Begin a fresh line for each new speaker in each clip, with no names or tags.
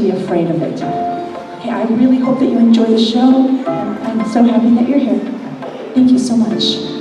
be afraid of it. Hey, I really hope that you enjoy the show, and I'm so happy that you're here. Thank you so much.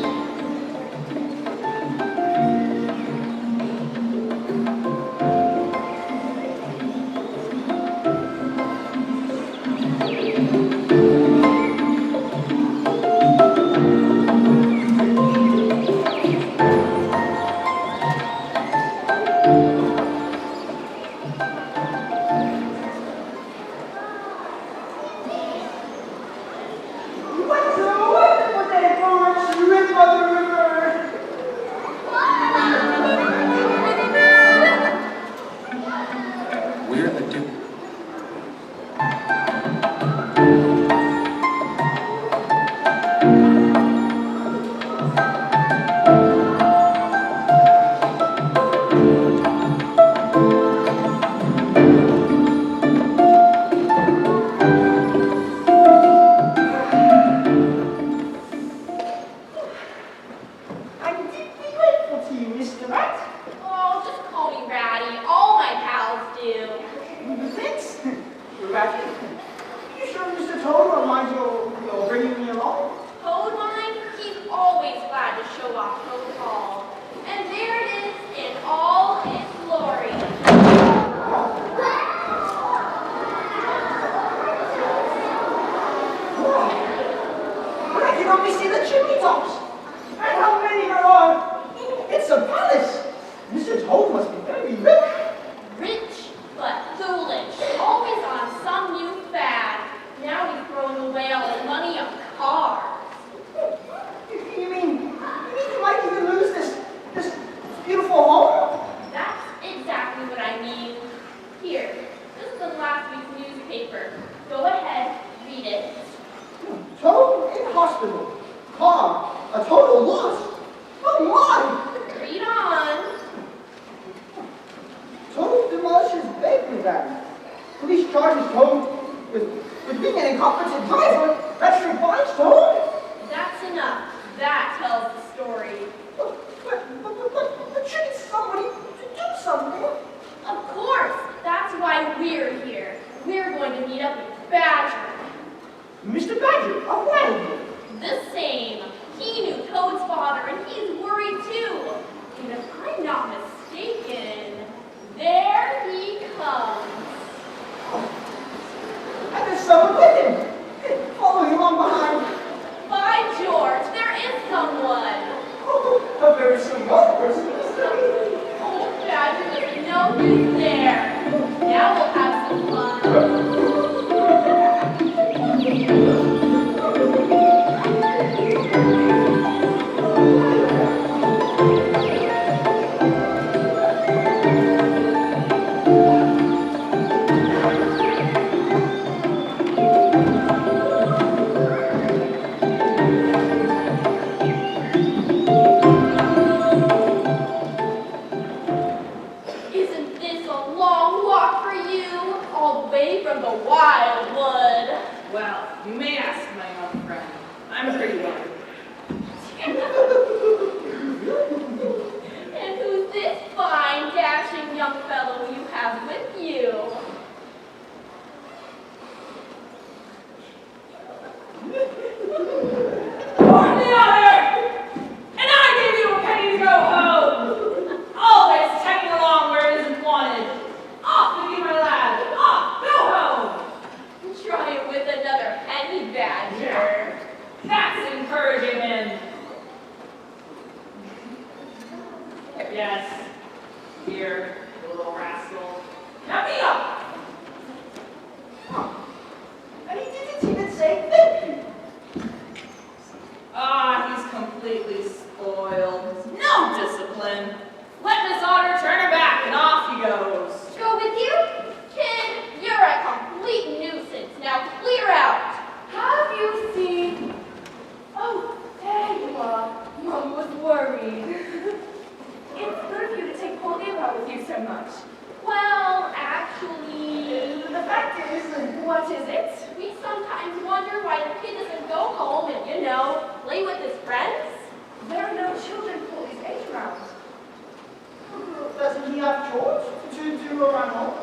Doesn't he have chores to do around home?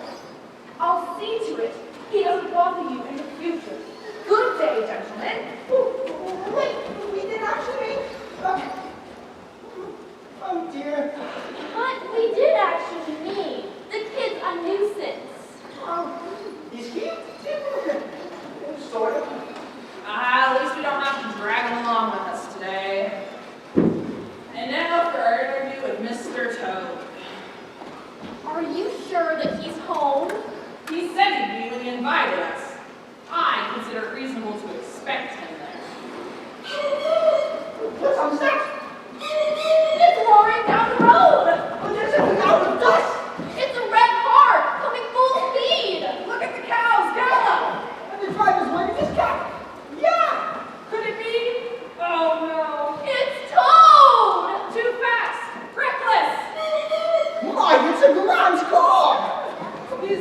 I'll
see to it he doesn't bother you in the future. Good day, gentlemen.
Wait, we did actually. Oh dear.
But we did actually meet. The kid's a nuisance.
Is he? Sort of.
At least we don't have to drag him along with us today. And now for our interview with Mr. Toad.
Are you sure that he's home?
He said he'd be when he invited us. I consider it reasonable to expect him there.
What's on that?
It's roaring down the road.
Oh, there's a cloud of dust.
It's a red car coming full speed.
Look at the cows gallop!
And the driver's wearing his cap. Yeah.
Could it be? Oh no.
It's Toad.
Too fast! Reckless!
My, it's a garage car.
He's...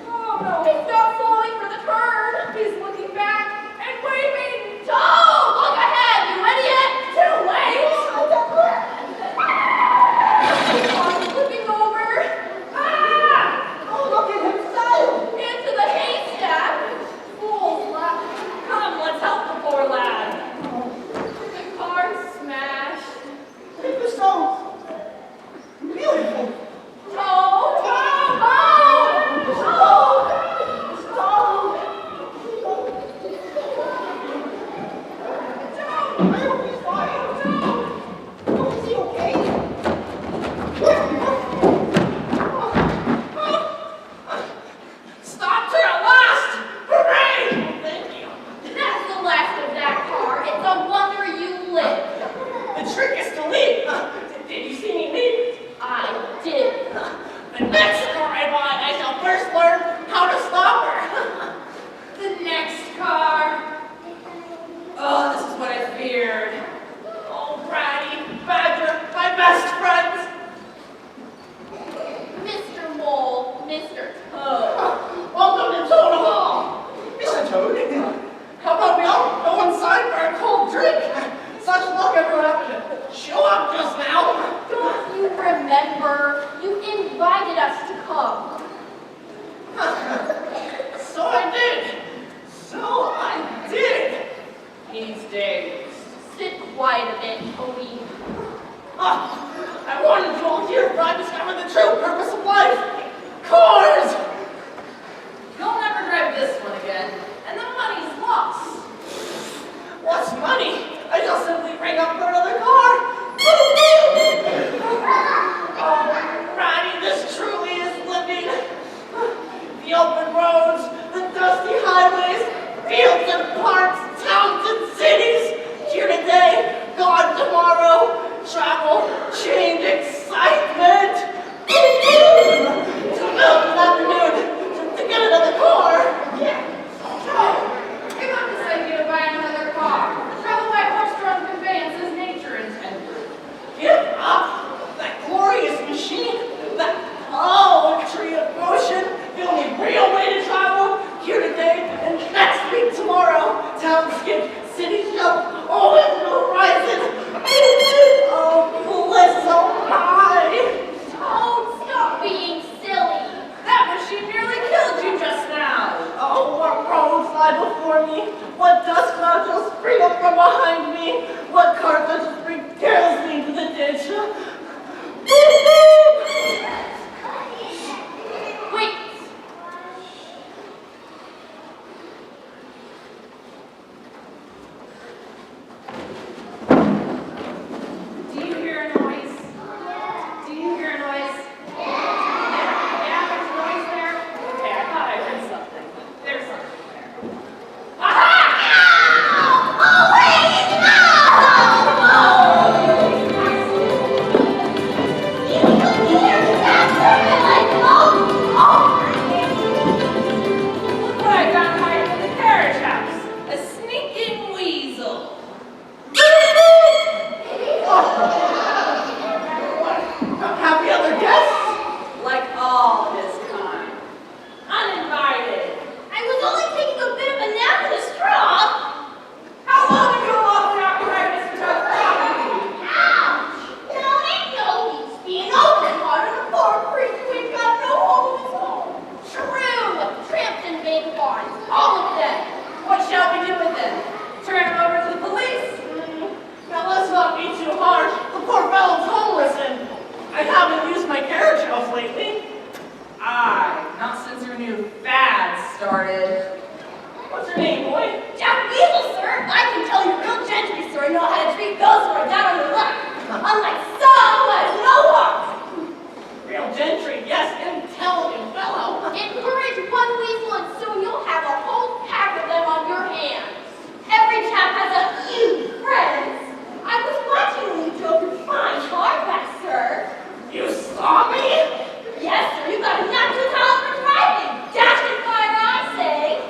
Oh no.
He's not slowing for the turn.
He's looking back and waving!
Toad, look ahead, you idiot.
Too late!
I'm flipping over
Ah!
Oh, look at him sail.
into the haystack. Fool's lap.
Come, let's help the poor lad.
The car's smashed.
It was so beautiful.
Toad.
I hope he's fine. Oh, is he okay?
Stopped her at last! Hooray! Thank you.
That's the last of that car. It's a wonder you lived.
The trick is to leap. Did you see me leap?
I did.
The next car I buy, I shall first learn how to stop her. The next car. Oh, this is what I feared. Oh, Bratty, Badger, my best friends.
Mr. Mole, Mr. Toad.
Welcome to Toad Hall.
Mr. Toad.
How about we all go inside for a cold drink? Such luck everyone happened to show up just now.
Don't you remember? You invited us to come.
So I did. So I did. He's dazed.
Sit quiet a bit, Toady.
I wanted you all here, but I discovered the true purpose of life. Cars! You'll never drive this one again, and the money's lost. What's money? I shall simply ring up for another car. Oh, Ratty, this truly is living. The open roads, the dusty highways, fields and parks, towns and cities. Here today, gone tomorrow. Travel, change, excitement. To milk an afternoon, to get another car. Yeah.
Oh, you're not deciding to buy another car. Travel by horse-drawn conveyance as nature intended.
Give up that glorious machine, that poetry of motion, the only real way to travel. Here today and next week tomorrow. Town skip, city jump, all in the horizon. Oh, bliss so high.
Toad, stop being silly.
That machine nearly killed you just now. Oh, what roads lie before me? What dust clouds will spring up from behind me? What cart that just bring careless me to the ditch?
Wait.
Do you hear a noise? Do you hear a noise? Yeah, there's noise there.
Okay, I thought I heard something. There's something there.
You
started.
What's your name, boy?
Jack Weasel, sir. I can tell you a real gentry story. Know how to treat those who are down on their luck. Unlike some who have no heart.
Real gentry, yes, intelligent fellow.
Encourage one weasel and soon you'll have a whole pack of them on your hands. Every chap has a few friends.
I was watching when you drove your fine car past, sir.
You saw me?
Yes, sir. You got a natural talent for driving. Dashing fire, I say.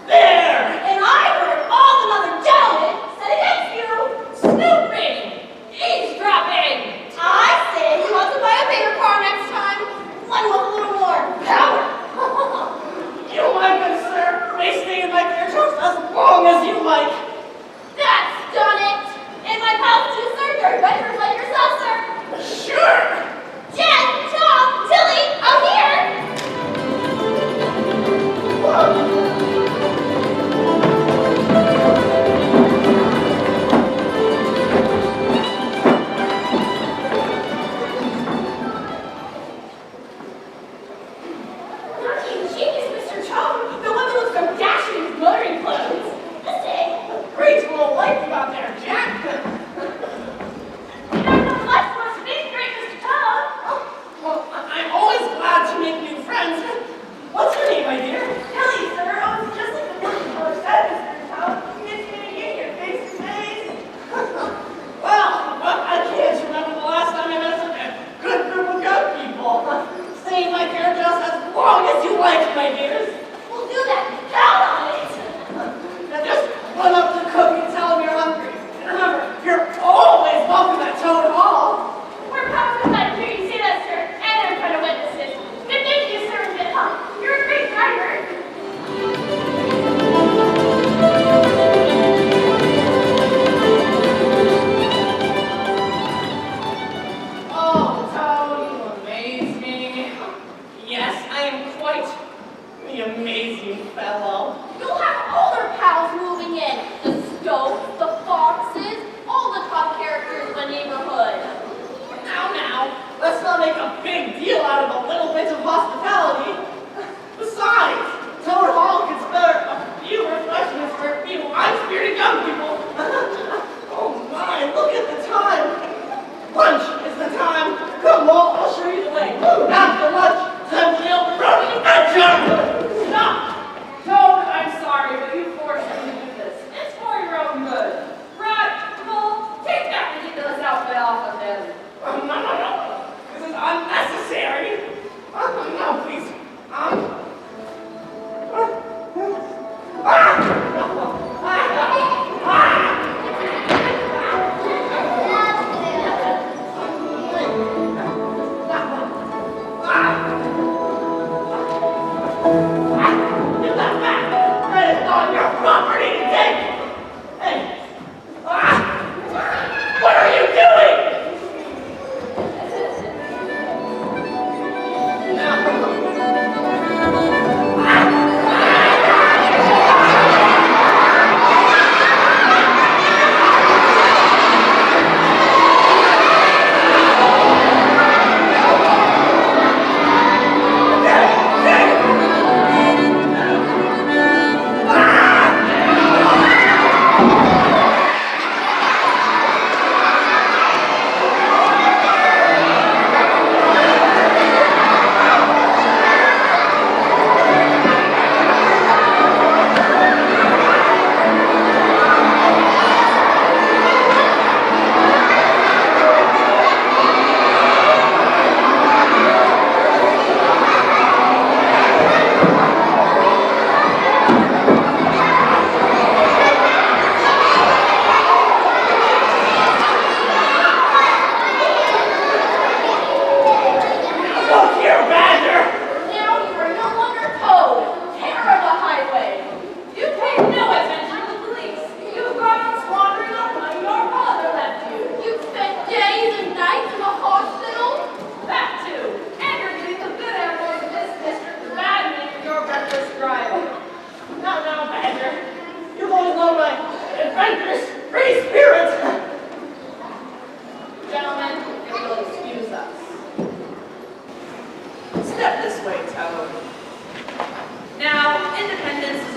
There!
And I heard all the other gentlemen said against you.
Snooping! Eavesdropping!
I say you ought to buy a bigger car next time. One with a little more power.
You, my good sir, may stay in my carriage as long as you like.
That's done it.
And my pals too, sir. You're better like yourself, sir.
Sure!
Jen, Tom, Tilly, out here. Genius, Mr. Tom. The one that looks so dashing in his motoring clothes. Listen.
Great little life about there, Jack.
Nevertheless, must be great, Mr. Tom.
Well, I'm always glad to make new friends. What's your name, my dear?
Tilly, sir. Oh, it's just like the fortune teller said, Mr. Tom. It's me to get here face to face.
Well, I can't remember the last time I met such a good group of good people. Stay in my carriage house as long as you like, my dears.
We'll do that. Count on it.
Now just run up to the cook and tell him you're hungry. And remember, you're always welcome at Toad Hall.
We're proud to let you see that, sir, and in front of witnesses. Good thank you, sir, and good help. You're a great driver.
Oh, Toad, you amaze me. Yes, I am quite the amazing fellow.
You'll have older pals moving in. The Stokes, the Foxes, all the top characters in the neighborhood.
Now, let's not make a big deal out of a little bit of hospitality. Besides, Toad Hall can spare a few refreshments for a few unspirited young people. Oh my, look at the time. Lunch is the time. Come on, I'll show you the way. After lunch, time for the open road adventure.
Stop! Toad, I'm sorry, but you forced me to do this. It's for your own good. Rod, Bull, take that ridiculous outfit off of him.
No. This is unnecessary. No, please. Give that back. That is not your property to take. Hey. What are you doing?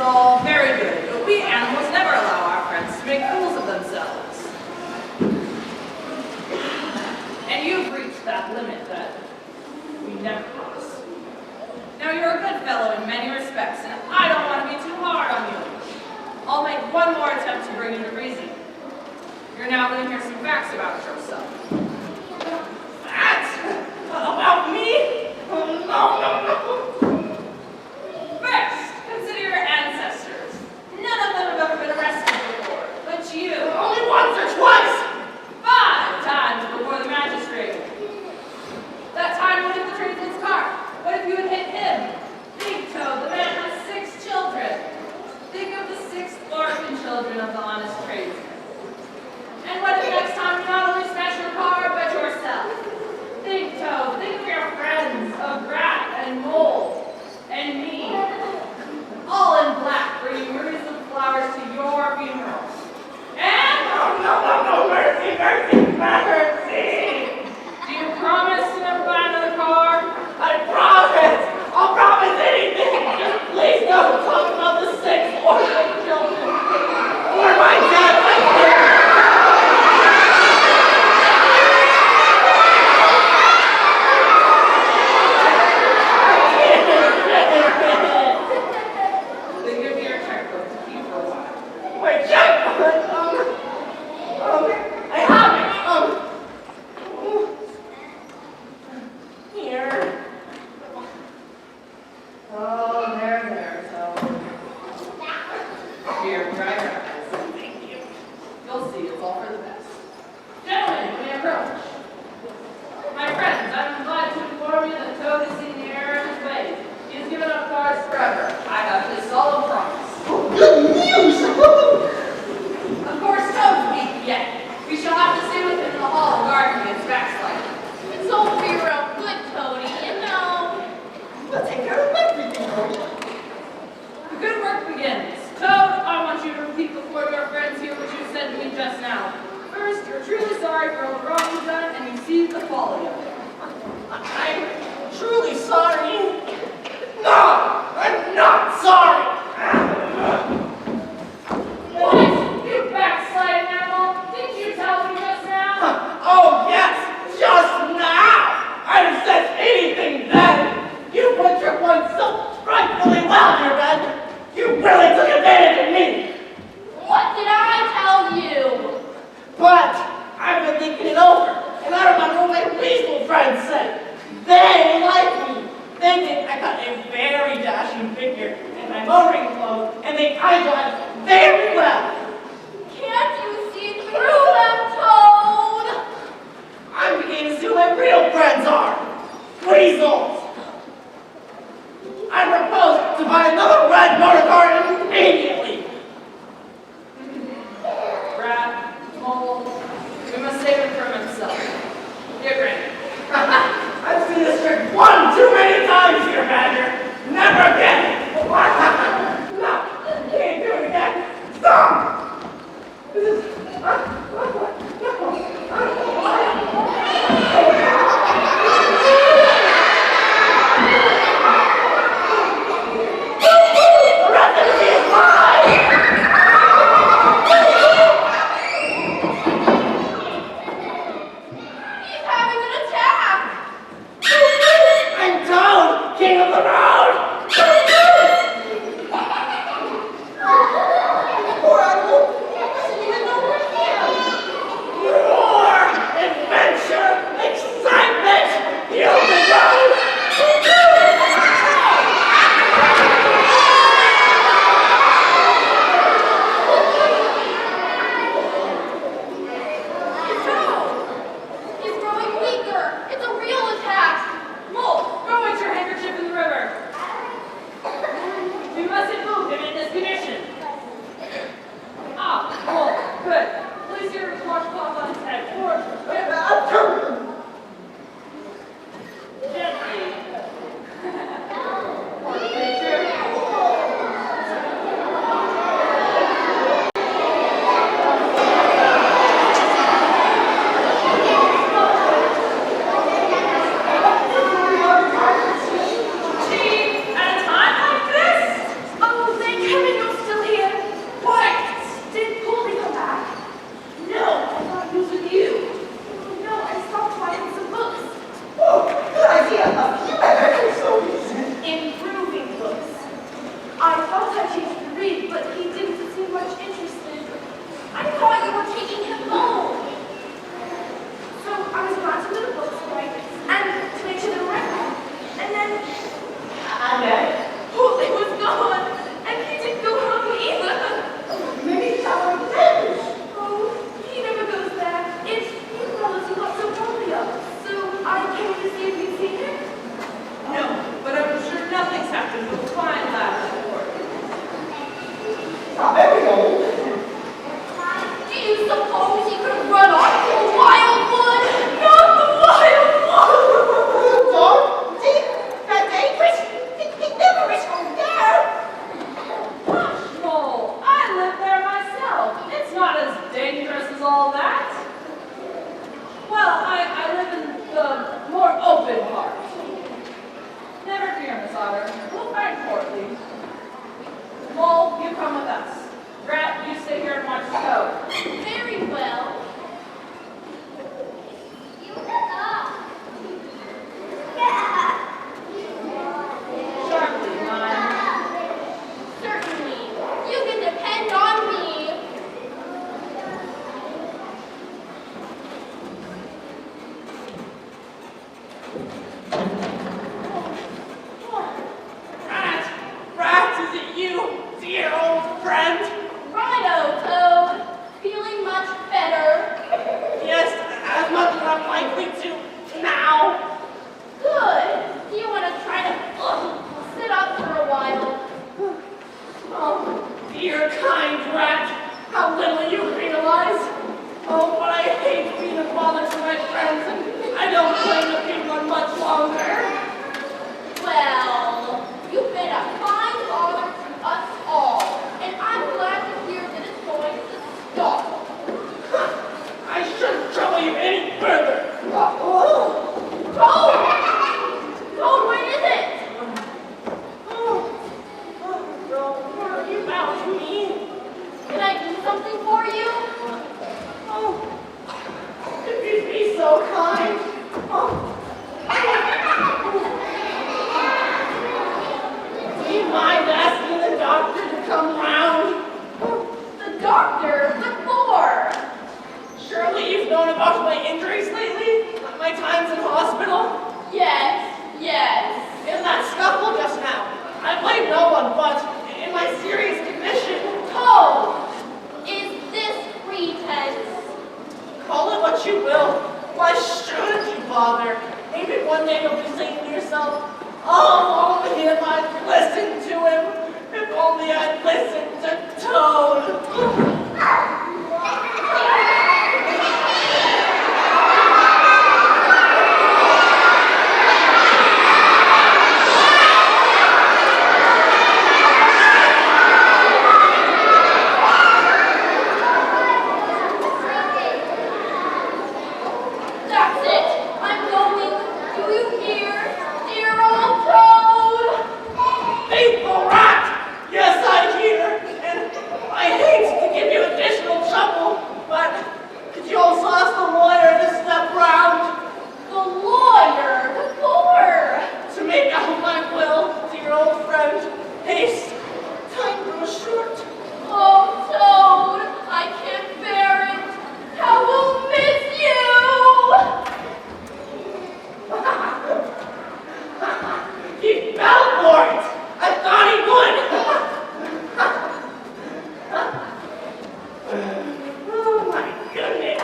all very good, but we animals never allow our friends to make fools of themselves. And you've reached that limit that we never cross. Now you're a good fellow in many respects, and I don't want to be too hard on you. I'll make one more attempt to bring you to reason. You're now going to hear some facts about yourself.
Facts? About me? No.
First, consider your ancestors. None of them have ever been arrested before, but you.
Only once or twice.
5 times before the magistrate. That time you hit the tradesman's car. What if you had hit him? Big Toe, the man has 6 children. Think of the 6 orphan children of the honest tradesman. And what if next time you not only smash your car, but yourself? Think, Toe, think of your friends, of Rat and Mole, and me. All in black, bringing wreaths of flowers to your funeral. And...
No, mercy.
do you promise to never buy another car?
I promise. I'll promise anything. Just please don't talk about the 6 orphan children. Or my death.
Then give me your checkbook to keep for a while.
My checkbook. I have it. Here.
Oh, there, so. Here, dry your eyes.
Thank you.
You'll see, it's all for the best. Gentlemen, we approach. My friends, I'm glad to inform you that Toad has seen the error of his ways. He has given up cars forever. I have his solemn promise.
Good news.
Of course, Toad's weak yet. We shall have to stay with him in the hall and guard him against backsliding.
It's all for your own good, Tony, you know.
We'll take care of everything.
The good work begins. Toad, I want you to repeat before your friends here what you said to me just now. First, you're truly sorry for all the wrong you've done, and you see the folly of it.
I'm truly sorry. No, I'm not sorry.
What? You backsliding animal? Didn't you tell me just now?
Oh, yes, just now. I have said anything then. You put your one so frightfully well, dear Ben. You really took advantage of me.
What did I tell you?
But I've been thinking it over, and I remember what my weasel friends said. They like me. They think I got a very dashing figure and my motoring clothes, and they idolize very well.
Can't you see through them, Toad?
I'm beginning to see who my real friends are. Weasels. I propose to buy another red motor car immediately.
Rat, Mole, we must save him from himself. Get ready.
I've seen this trick one too many times here, Badger. Never again. No, you can't do it again. Stop. This is... The recipe is mine. to no one, but in my serious condition,
Oh, is this pretense?
call it what you will. Why shouldn't you bother? Maybe one day you'll be saying to yourself, oh, only if I'd listened to him. If only I'd listened to Toad.
That's it. I'm going. Do you hear? Dear old Toad.
Faithful rat! Yes, I hear. And I hate to give you additional trouble, but could you also ask the lawyer to step round
The lawyer. The poor.
to make out my will to your old friend? Haste. Time grows short.
Oh, Toad, I can't bear it. How we'll miss you.
He fell for it! I thought he would! Oh my goodness!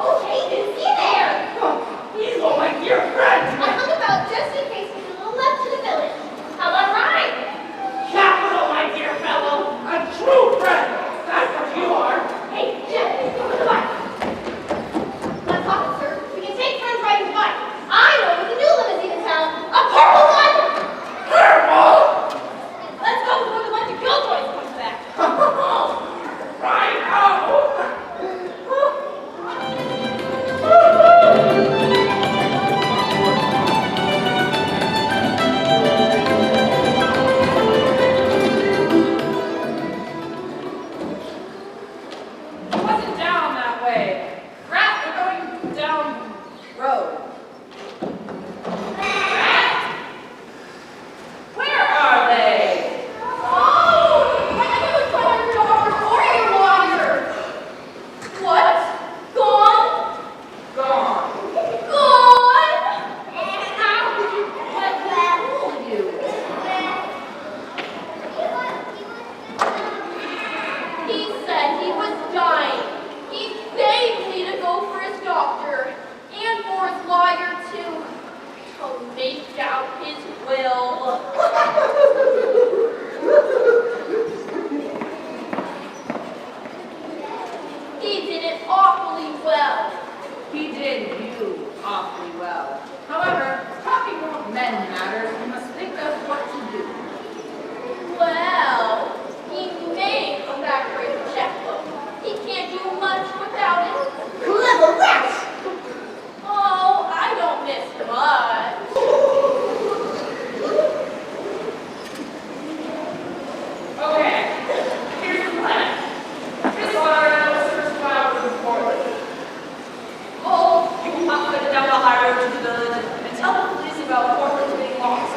Oh, Hayden, see there.
He's all my dear friend!
I hung about just in case we could left to the village. How about right?
Capital, my dear fellow! A true friend! That's what you are!
Hey, Jim, come with the bike. Let's talk, sir. We can take turns riding the bike. I know there's a new limousine in town. A purple one.
Purple!
Let's go before the bunch of killjoys comes back.
Right now!
It wasn't down that way. Rat, we're going down road. Rat? Where are they?
Oh, I thought it was $100 for your lawyer. What? Gone?
Gone.
Gone? How could you let that fool you? He said he was dying. He begged me to go for his doctor and for his lawyer to make out his will. He did it awfully well.
He did you awfully well. However, talking won't mend matters. We must think of what to do.
Well, he may come back for his checkbook. He can't do much without it.
Clever rat!
Oh, I don't miss much.
Okay, here's the plan. This water will search file for Portland. Oh, you can pop it down the high road to the village and tell the police about Portland being lost.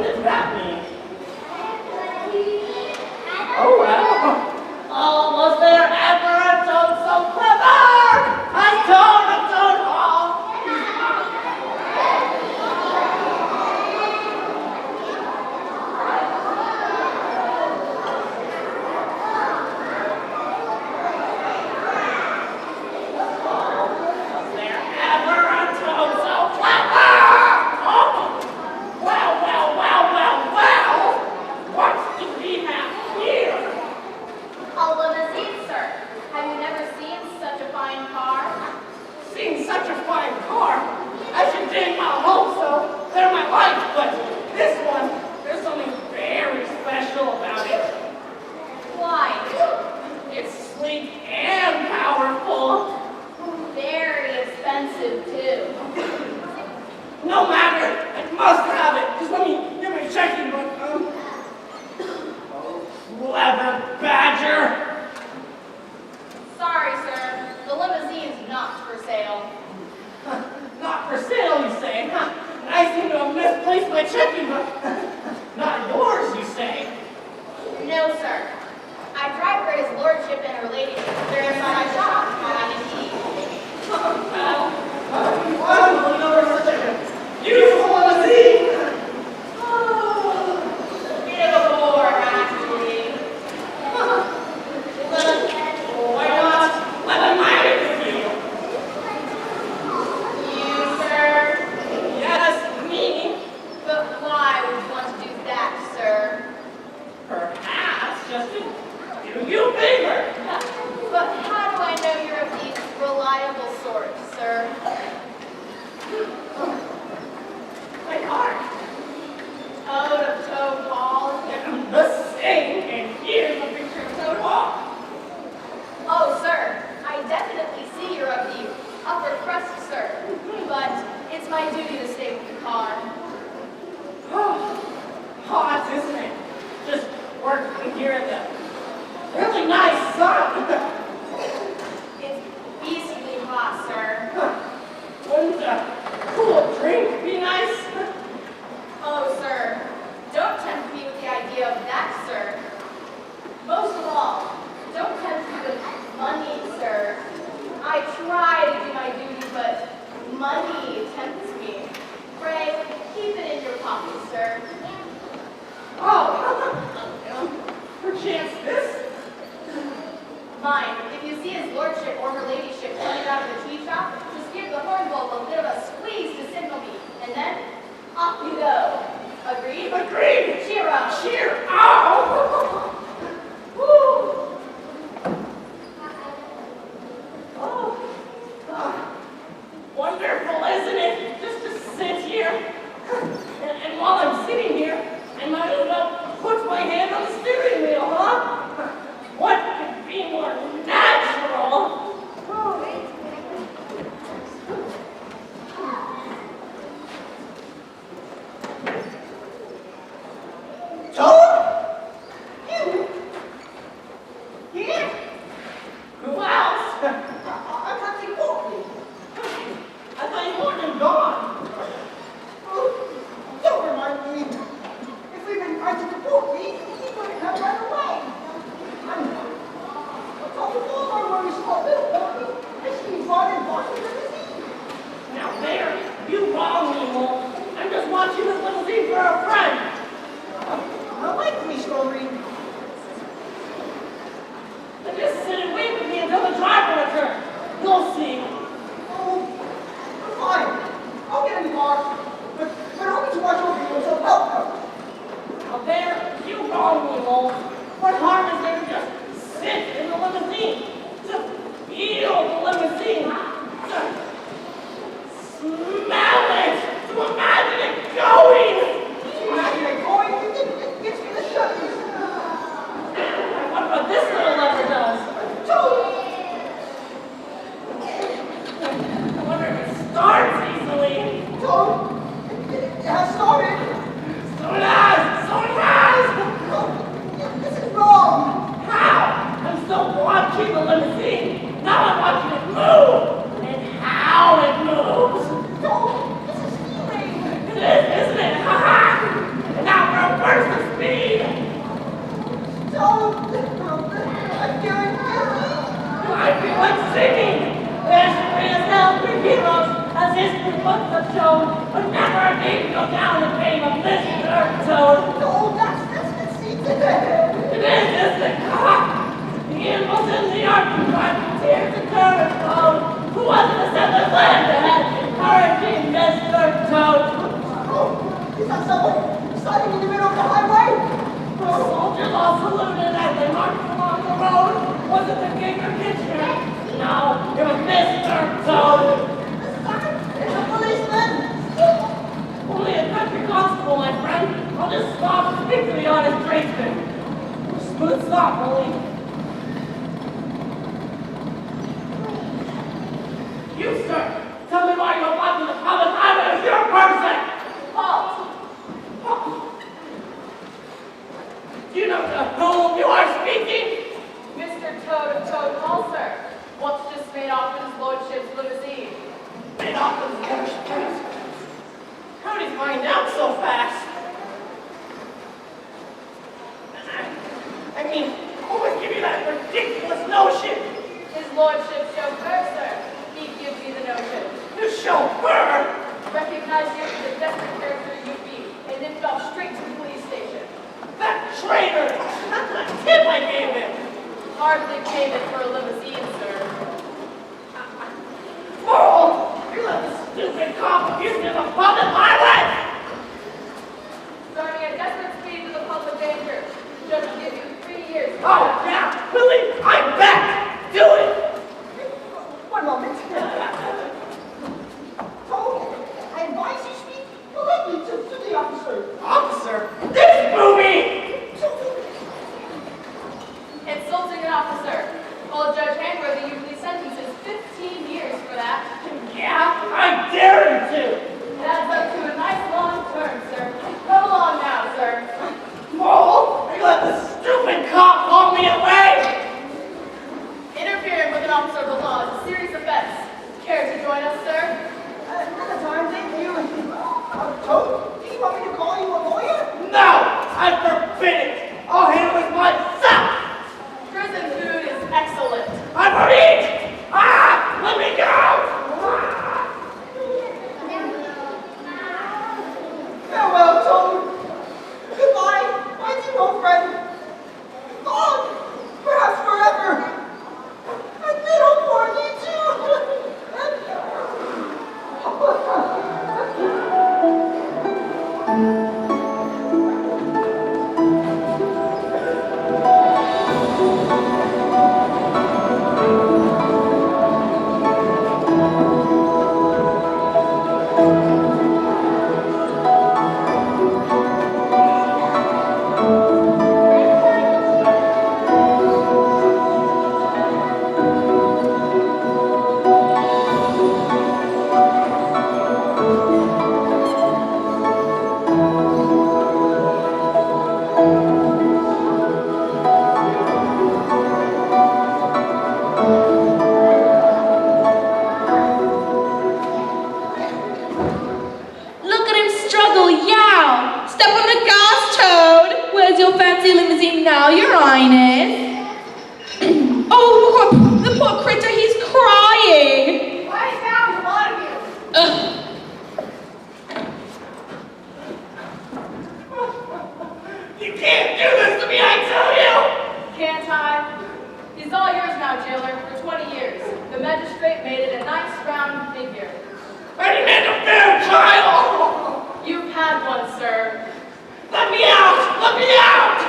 does that mean? Oh, well. Oh, was there ever a toad so clever? A toad hall. Was there ever a toad so clever? Oh, well. What do we have here?
A limousine, sir. Have you never seen such a fine car?
Seen such a fine car. I should dang my hope so. They're my life, but this one, there's something very special about it.
Why?
It's sleek and powerful.
Very expensive, too.
No matter, I must have it. Just let me get my checking book. Leather badger.
Sorry, sir. The limousine's not for sale.
Not for sale, you say? I seem to have misplaced my checking book. Not yours, you say?
No, sir. I drive for his lordship and her ladyship. They're in my shop, having a tea.
Well, you're such a beautiful limousine.
Bit of a bore, actually.
Why not? Let them mind it with you.
You, sir?
Yes, me.
But why would you want to do that, sir?
Perhaps just to do you favor.
But how do I know you're of the reliable sort, sir?
My heart.
Toad of Toad Hall?
The same, and here's a picture of Toad Hall.
Oh, sir, I definitely see you're of the upper crust, sir. But it's my duty to stay with the car.
Hot, isn't it? Just working here at the really nice sun.
It's beastly hot, sir.
Wouldn't a cool drink be nice?
Oh, sir, don't tempt me with the idea of that, sir. Most of all, don't tempt me with money, sir. I try to do my duty, but money tempts me. Pray, keep it in your pocket, sir.
Perchance this?
Mind, if you see his lordship or her ladyship coming out of the tea shop, just give the horn bulb a bit of a squeeze to signal me, and then off you go. Agreed?
Agreed!
Cheer up.
Cheer out! Woo! Wonderful, isn't it? Just to sit here. And while I'm sitting here, I might as well put my hand on the steering wheel, huh? What could be more natural? Toad? You? Here? Who else? I thought you called me. I thought you wanted him gone.
Don't remind me. If we've been trying to deport me, he would have run away. I told the Lord when we saw Bill Portney, I see him running Washington, D.C.
Now there, you wrong me, Wolf. I'm just watching this limousine for a friend.
I like me story.
And just sit and wait with me until the driver returns. You'll see.
Oh, fine. I'll get in the car. But I'll need to watch over you until help comes.
Now there, you wrong me, Wolf. What harm is there to just sit in the limousine? To feel the limousine. To smell it. To imagine it going.
Imagine it going. It gets me the shivers.
And what about this little lever does?
Toad!
I wonder if it starts easily.
Toad! It has started.
So it has! So it has!
No, this is wrong.
How? I'm still watching the Toad.
Oh, that's conceited.
It isn't it? The animals in the yard can drive tears to Turner Toad. Who wasn't to send the land ahead, encouraging Mr. Toad?
Oh, is that someone standing in the middle of the highway?
The soldiers all saluted as they marched along the road. Was it the king or Kitchener? No, it was Mr. Toad.
It's a policeman.
Only a country constable, my friend. I'll just stop and speak to the honest tradesman. Smooth stop, Willie. You, sir, tell me why you're blocking the public highway as your person.
Halt!
Do you know to whom you are speaking?
Mr. Toad of Toad Hall, sir. What's just made off in his lordship's limousine?
Made off with his carriage. How did he find out so fast? I mean, who would give you that ridiculous notion?
His lordship's chauffeur, sir. He gives me the notion.
The chauffeur?
Recognized you for the desperate character you be, and nipped off straight to the police station.
That traitor! That's the tip I gave him!
Hardly payment for a limousine, sir.
Moral! You let the stupid cop abuse me on the public highway!
Starting at desperate speed to the public danger. The judge will give you 3 years.
Oh, yeah! Willie, I bet! Do it!
One moment. Toad, I advise you speak politely to the officer.
Officer, this movie!
Insulting an officer. Old Judge Hangworthy usually sentences 15 years for that.
Yeah, I dare him to!
That's up to a nice long term, sir. Come along now, sir.
Moral, you let the stupid cop haul me away!
Interfering with an officer of the law is a serious offense. Care to join us, sir?
Another time, thank you. Toad, do you want me to call you a lawyer?
No! I forbid it! I'll handle it myself!
Prison food is excellent.
I'm already! Ah! Let me go! Ah!
Farewell, Toad. Goodbye, my dear old friend. Gone, perhaps forever. And little Porgy, too.
Look at him struggle, yow! Step on the gas, Toad! Where's your fancy limousine now, Your Highness? Oh, the poor critter, he's crying!
Quiet down, a lot of you.
Ugh.
You can't do this to me, I tell you!
Can't I? He's all yours now, jailer, for 20 years. The magistrate made it a nice round figure.
I demand a fair trial!
You've had one, sir.
Let me out! Let me out!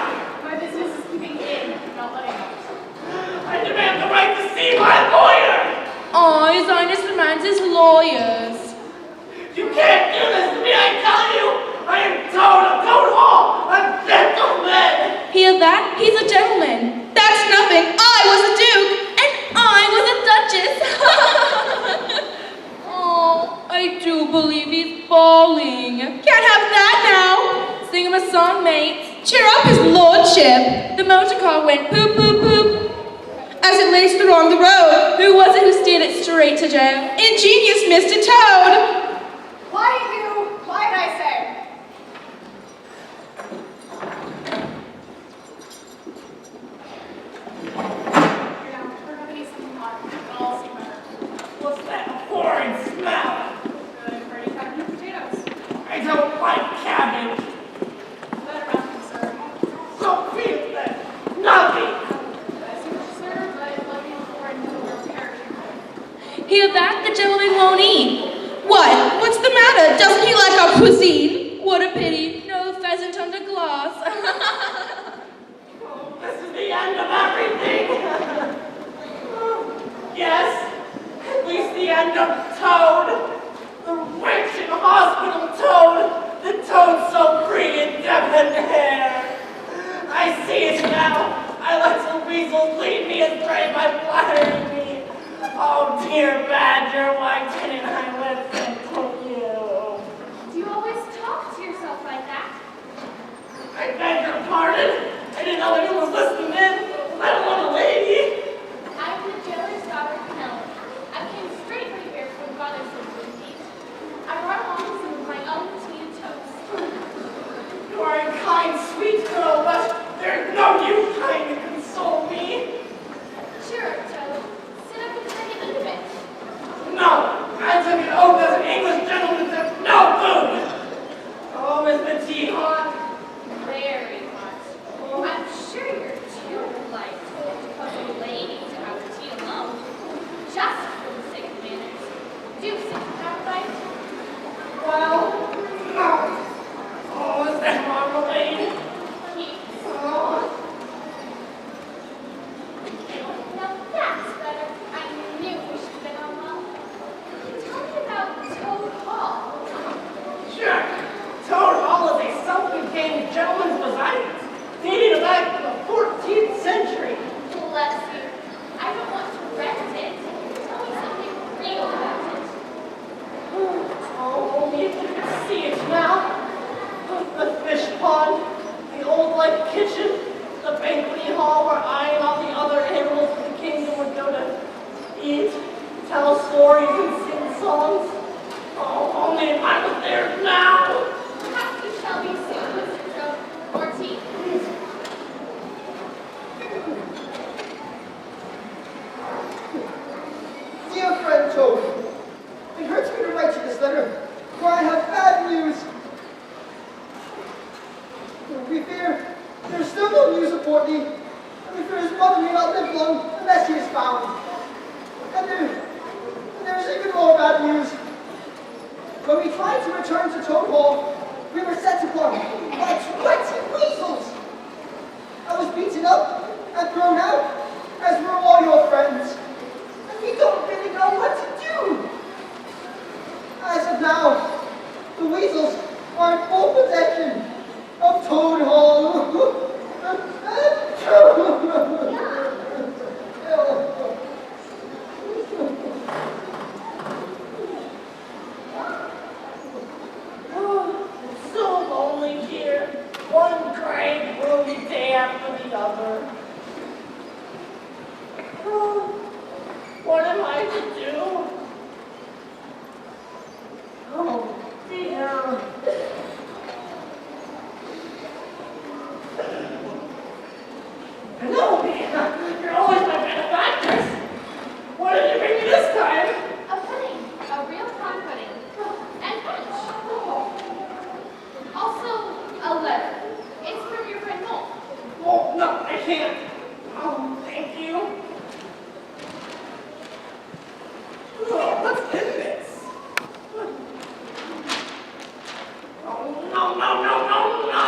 My business is keeping in, not letting out.
I demand the right to see my lawyer!
Oh, His Highness demands his lawyers.
You can't do this to me, I tell you! I am Toad of Toad Hall, a gentleman!
Hear that? He's a gentleman. That's nothing. I was a duke, and I was a duchess. Oh, I do believe he's falling. Can't have that now. Sing him a song, mates. Cheer up, his lordship. The motor car went poop, poop, poop. As it raced along the road, who was it who steered it straight to jail? Ingenious Mr. Toad.
Quiet you. Quiet, I say. Here now, we're gonna need something hot. I'll see better.
What's that horrid smell?
Good, pretty cabbage and potatoes.
I don't like cabbage.
won't eat. What? What's the matter? Doesn't he like our cuisine? What a pity. No pheasant under glass.
Oh, this is the end of everything. Yes, at least the end of Toad. The wretched hospital Toad. The Toad so free and debonair. I see it now. I let the weasel lead me astray by flattering me. Oh, dear Badger, why didn't I listen to you?
Do you always talk to yourself like that?
I beg your pardon. I didn't know anyone was listening in, let alone a lady.
I'm the jailer's daughter, Penelope. I came straight from here from Father's indeed. I brought along some of my own tea and toast.
You are a kind, sweet girl, but there's no use trying to console me.
Sure, Toad. Sit up and take a bit.
No, I took an oath as an English gentleman to no food. Oh, is the tea hot?
Very much. I'm sure you're too polite to cause a lady to have the tea alone. Just for the sake of manners. Do sit down, right?
Well, no. Oh, is that marmalade?
Keats.
Oh.
Now that's better. I knew we should have been on well. Tell me about Toad Hall.
Sure. Toad Hall is a self-contained gentleman's residence, dating back to the 14th century.
Bless you. I don't want to rent it. Tell me something real about it.
Oh, only if you could see it now. The fish pond, the old light kitchen, the banqueting hall where I and all the other animals of the kingdom would go to eat, tell stories and sing songs. Oh, only if I was there now.
Perhaps you shall be soon, Mr. Toad. More tea.
Dear friend Toad, it hurts me to write you this letter, for I have bad news. We fear there's still no news of Portney, and we fear his mother may not live long unless he is found. And there's even more bad news. When we tried to return to Toad Hall, we were set upon by 20 weasels. I was beaten up and thrown out, as were all your friends. And we don't really know what to do. As of now, the weasels are in full possession of Toad Hall.
Oh, it's so lonely here. One gray, gloomy day after the other. Oh, what am I to do? Oh, dear. Penelope, you're always my benefactress. What did you bring me this time?
A pudding. A real plum pudding. And punch. Also, a letter. It's from your friend Mole.
Oh, no, I can't. Oh, thank you. Oh, what's in this? Oh, no, no, no, no, no!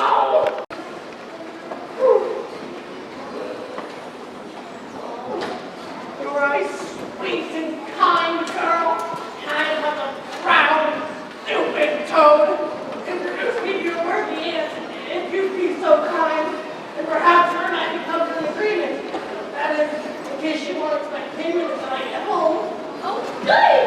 You're a sweet and kind girl, kind of a proud, stupid Toad. Introduce me to your working aunt, if you'd be so kind, and perhaps her and I can come to an agreement. That is, in case you won't expect payment until I get home.
Oh, good!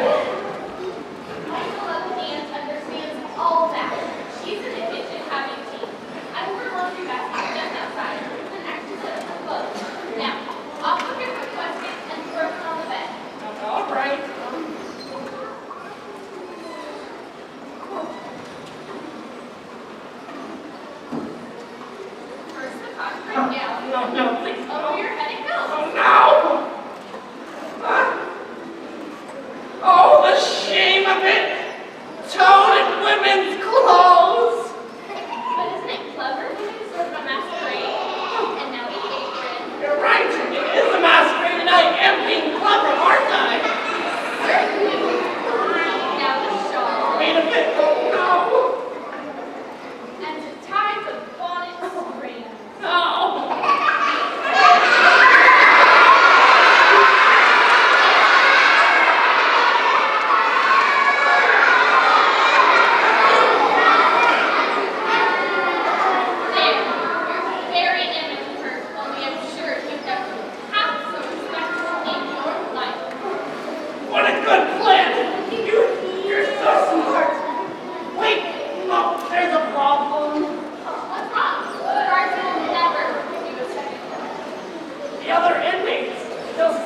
My beloved aunt understands all that. She's an addict at having tea. I have her laundry basket just outside, with an extra set of clothes. Now, off with your foot basket and throw it on the bed.
All right.
First the cock right down.
No, please.
Over your head it goes.
Oh, no! Oh, the shame of it! Toad in women's clothes!
But isn't it clever? Sort of a masquerade. And now the apron.
You're right, it is a masquerade, and I am being clever, aren't I?
Certainly.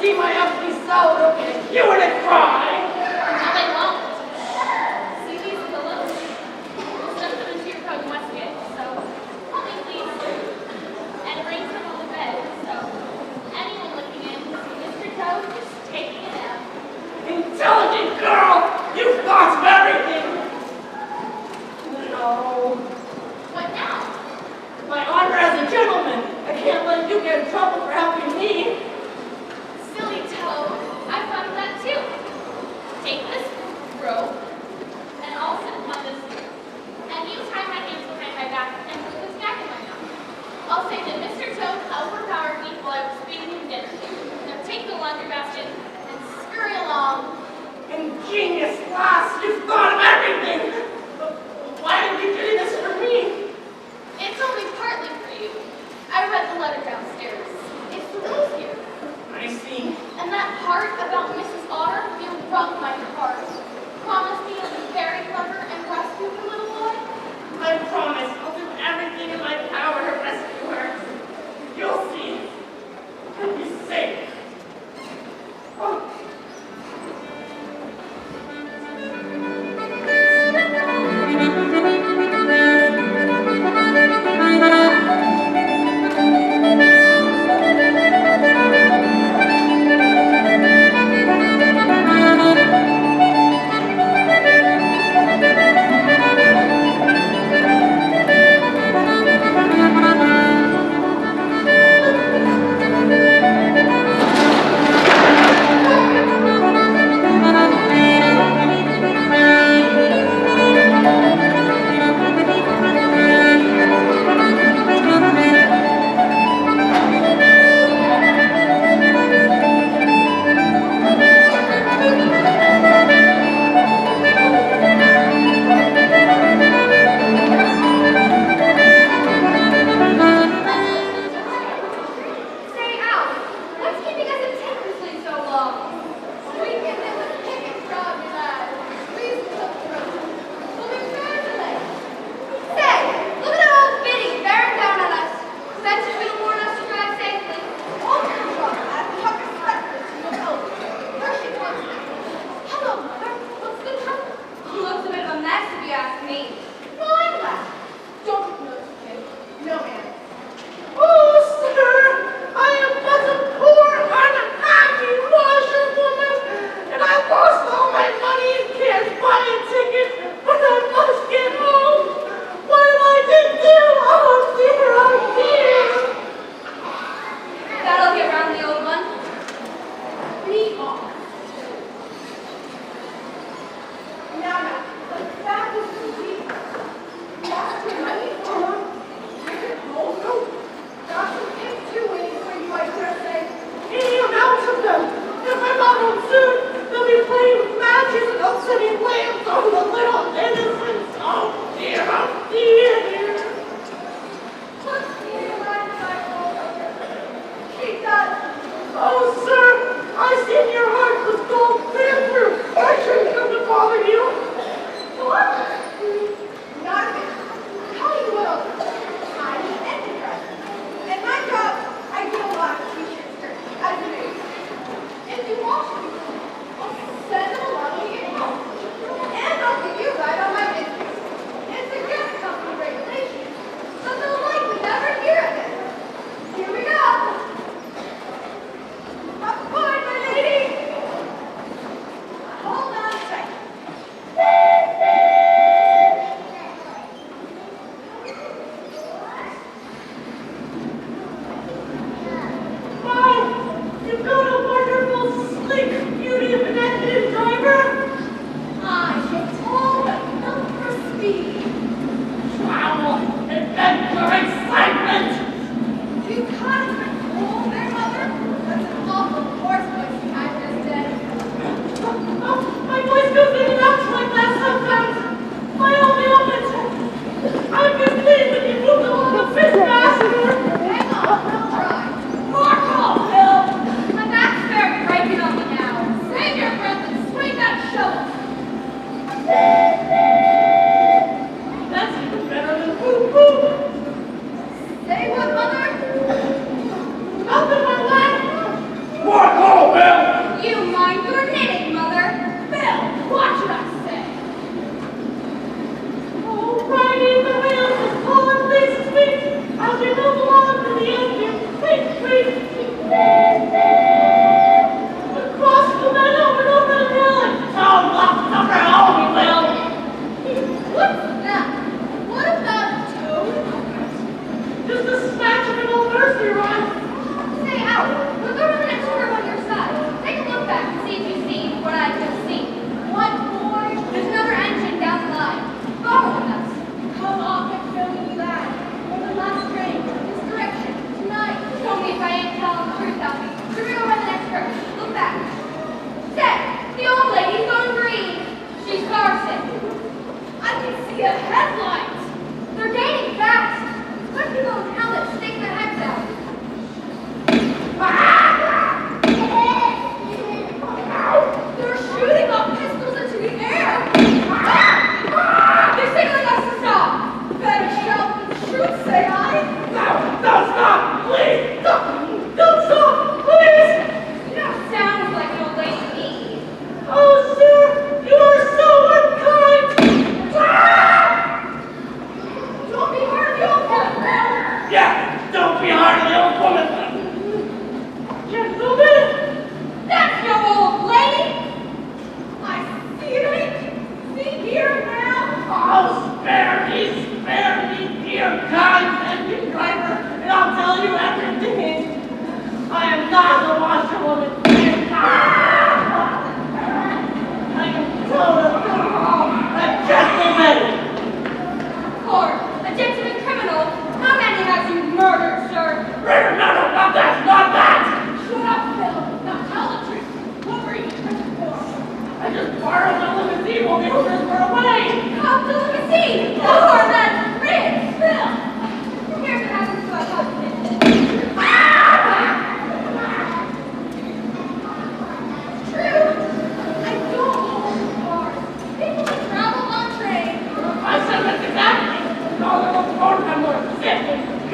see my empty cell, they'll kiss you and cry.
No, they won't. See these pillows? We'll stuff them into your coat and waistcoat, so help me please. And arrange them on the bed, so anyone looking in can see Mr. Toad just taking a nap.
Intelligent girl, you've thought of everything. No.
What now?
My honor as a gentleman, I can't let you get in trouble for helping me.
Silly Toad. I thought of that too. Take this rope, and I'll sit on this here. And you tie my hands behind my back and put this back in my mouth. I'll say that Mr. Toad overpowered me while I was feeding him dinner. Now take the laundry basket and scurry along.
Ingenious lass, you've thought of everything. But why did you do this for me?
It's only partly for you. I read the letter downstairs. It's the Willows here.
I see.
And that part about Mrs. Otter, you wrung my heart. Promise me you'll be very clever and rescue the little boy?
I promise I'll do everything in my power to rescue her. You'll see. I'll be safe. Oh.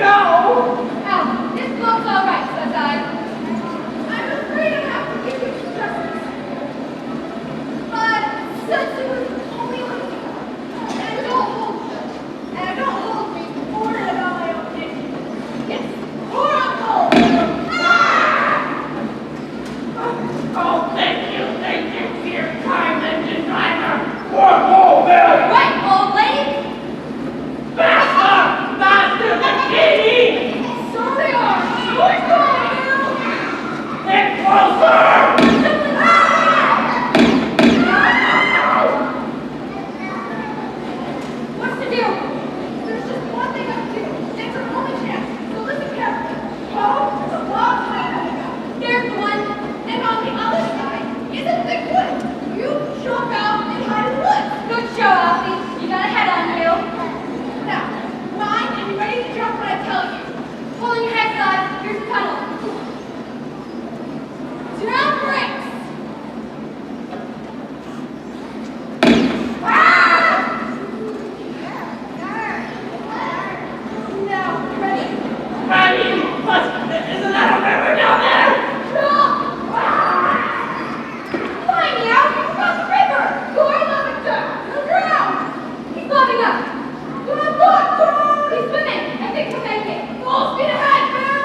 go.
Now, this looks all right, says I. I'm afraid I have to give you justice. But since it was only one week, and I don't hold me boarded about my own dignity. Yes, or uncle.
Oh, thank you, dear kind and designer. One more bell.
Right, old lady.
Master the king.
So they are. Who's calling you?
Get closer.
What's the deal? There's just one thing I can do. It's our only chance. So listen carefully. Oh, it's a long time ago. There's one. And on the other side is a thick wood. You jump out and hide in the woods. Good show, Alfie. You got a head on you. Now, mind and be ready to jump when I tell you. Pulling your head, guys. Here's the tunnel. Down brakes. Now, ready?
Ready? But isn't that a river down there?
Fine, meow. He's across the river. Go on, Lovall-Jones. He'll drown. He's floating up. Go on, Lovall-Jones. He's swimming. I think he'll make it. Full speed ahead, meow.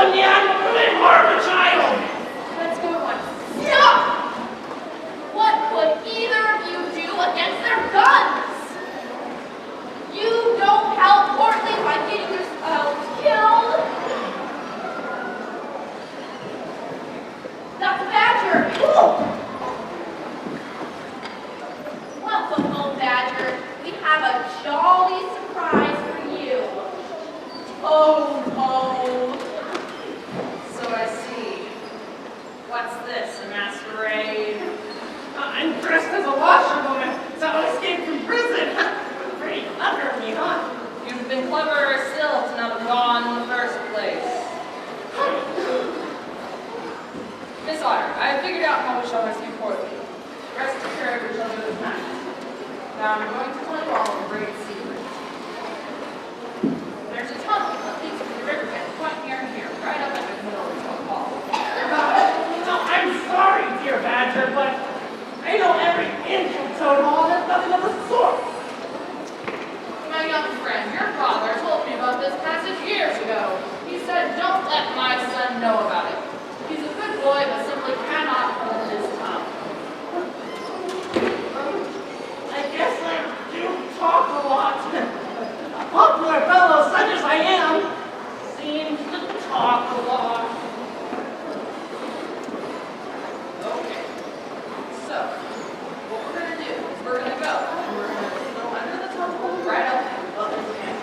them, yeah, they harm a child.
Let's go at once.
Stop! What could either of you do against their guns? You don't help Portland by getting yourselves killed. Dr. Badger. Welcome home, Badger. We have a jolly surprise for you.
Oh, oh. So I see. What's this, a masquerade?
I'm dressed as a washerwoman, so I escaped from prison. Pretty clever of me, huh?
You'd have been cleverer still to not have gone in the first place. Miss Otter, I have figured out how we shall rescue Portland. Rest assured we shall do it tonight. Now I'm going to tell you all a great secret. There's a tunnel that leads to the riverbed quite near here, right up at the middle of the hall.
No, I'm sorry, dear Badger, but I know every inch of Toad Hall. There's nothing of the sort.
My young friend, your father told me about this passage years ago. He said, don't let my son know about it. He's a good boy, but simply cannot hold his tongue.
I guess I do talk a lot. A popular fellow, such as I am, seems to talk a lot.
Okay. So, what we're going to do is we're going to go, and we're going to go under the tunnel, right up and above the camp.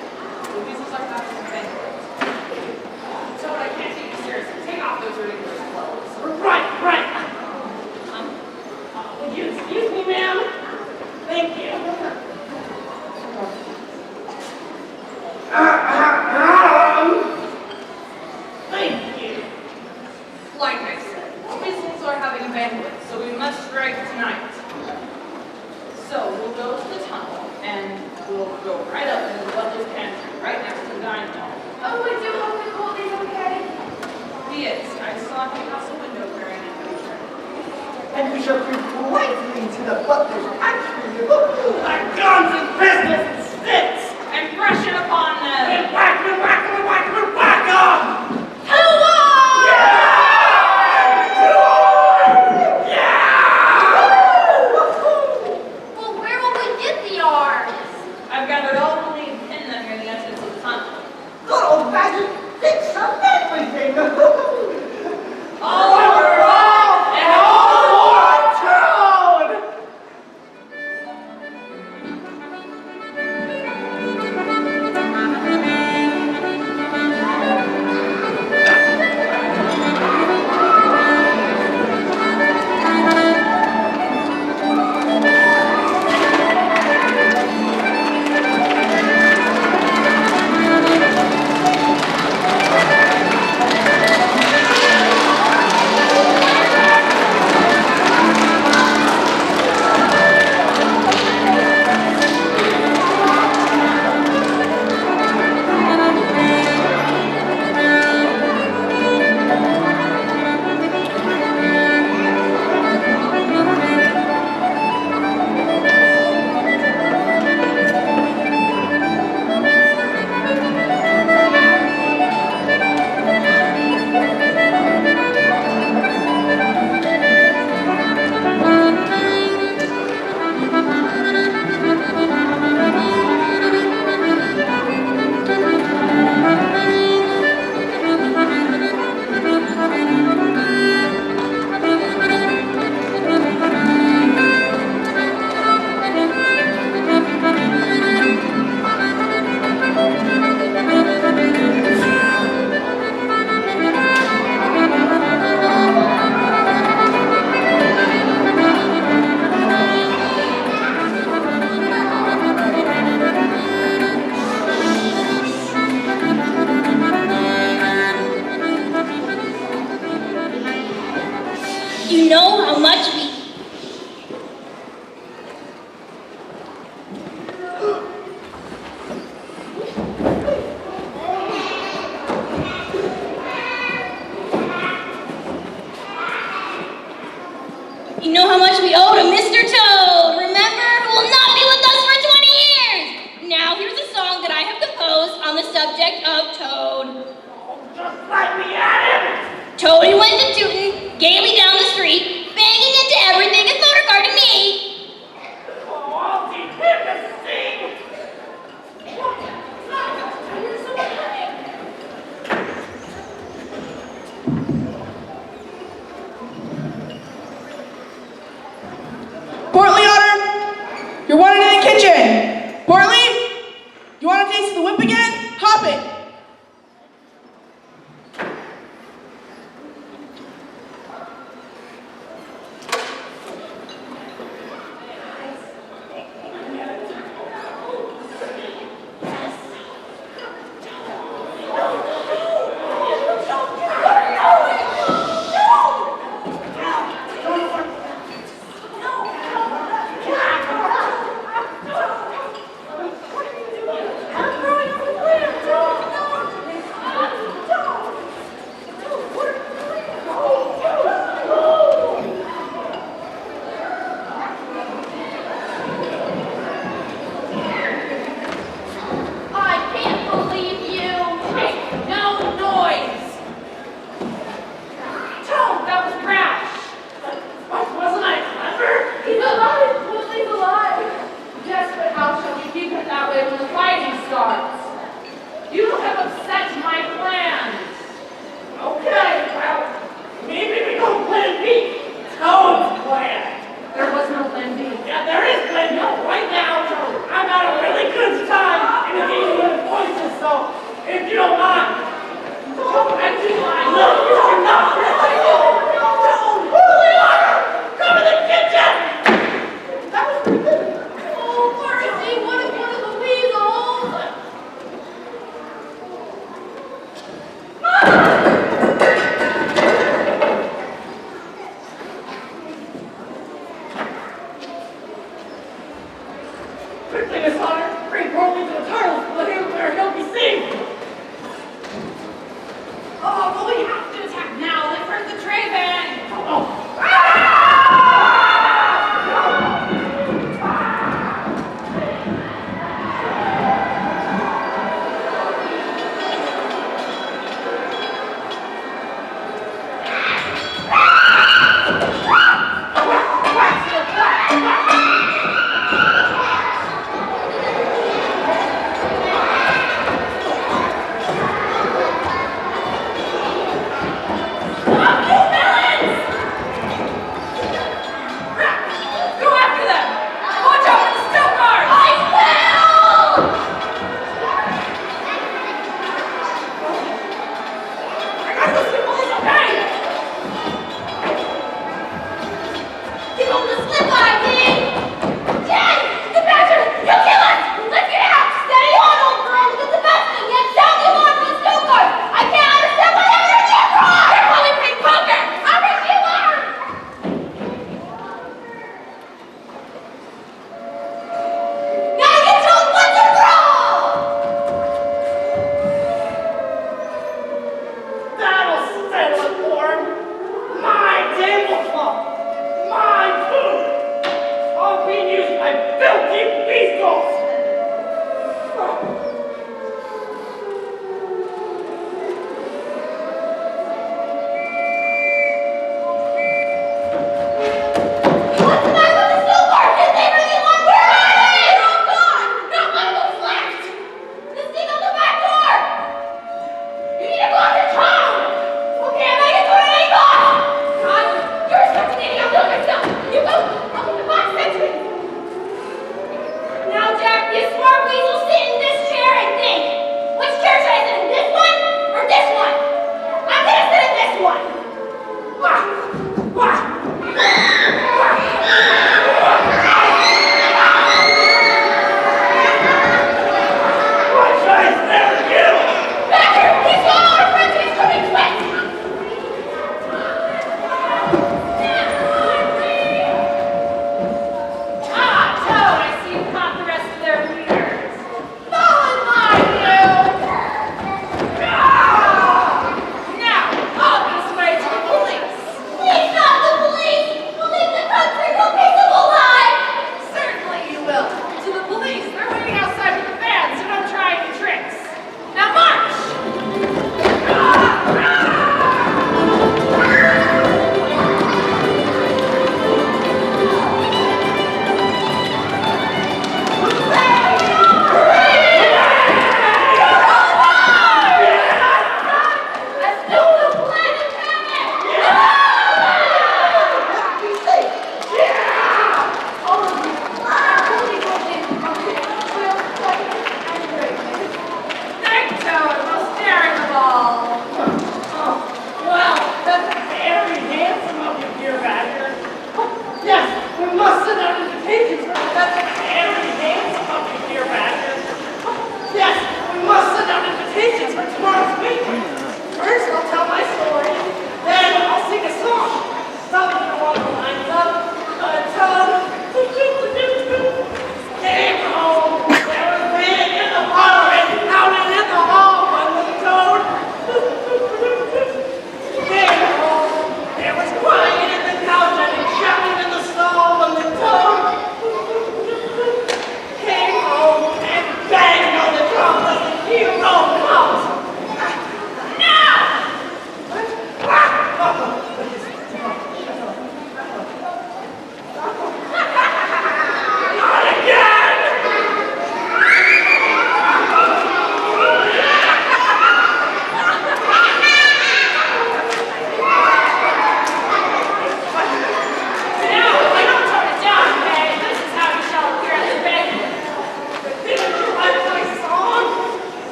These looks like that's some banquets. So I can't take you seriously. Take off those ridiculous clothes.
Right. Would you excuse me, ma'am? Thank you. Thank you.
Like I said, weasels are having a banquet, so we must strike tonight. So we'll go to the tunnel, and we'll go right up into the Lovell's pantry, right next to the dining hall.
Oh, I do hope Nicole is okay.
He is. I saw him across the window wearing a picture.
And we shall creep quietly to the butler's pantry.
Like guns and pistols and sticks.
And rush it upon them.
And whack them.
Well, where will we get the arms?
I've gathered all we need and pinned them near the entrance of the tunnel.
Good old Badger thinks of everything.
All over all and all for Toad.
Toady went to tootin', gaily down